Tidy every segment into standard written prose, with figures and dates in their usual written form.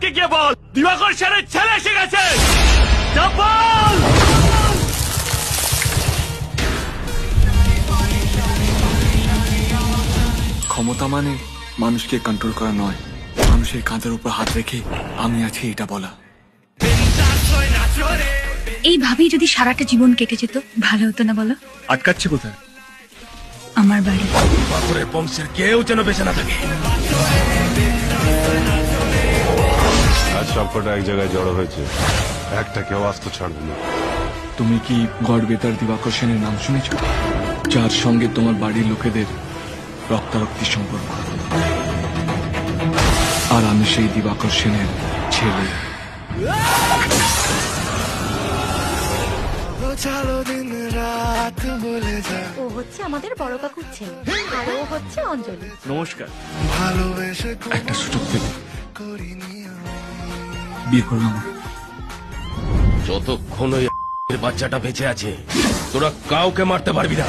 দিবাকরকে গিয়ে বল দিবাকর সেনের ছেলে এসে গেছে। বল। ক্ষমতা মানে মানুষকে কন্ট্রোল করা নয়, মানুষের কাঁধের উপর হাত রেখে আমি আছি এটা বলা। এইভাবেই যদি সারাটা জীবন কেটে যেত ভালো হতো না বলো? আটকাচ্ছে কোথায়? আমার বাড়ি। বাপরের বংশের কেউ যেন বেঁচে না থাকে। আজ সবকটা এক জায়গায় জড়ো হয়েছে, একটা কেউ আস্ত ছাড়বে না। তুমি কি গড়বেতার দিবাকর সেনের নাম শুনেছ? যার সঙ্গে তোমার বাড়ির লোকেদের রক্তারক্তির সম্পর্ক। আর আমি সেই দিবাকর সেনের ছেলে। ও হচ্ছে আমাদের বড় কাকুর ছেলে, আর ও হচ্ছে অঞ্জলি। নমস্কার। একটা সুযোগ পেলে বিয়ে করলাম। যতক্ষণ ওই বাচ্চাটা বেঁচে আছে তোরা কাউকে মারতে পারবি না।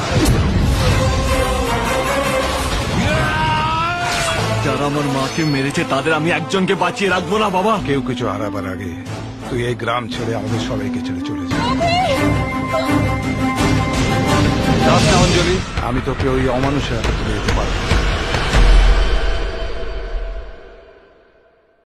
যারা আমার মাকে মেরেছে তাদের আমি একজনকে বাঁচিয়ে রাখবো না বাবা। কেউ কিছু হারাবার আগে তুই এই গ্রাম ছেড়ে আমাদের সবাইকে ছেড়ে চলে যা। অঞ্জলি, আমি তোকে ওই অমানুষের হাতে তুলে দিতে পারবো।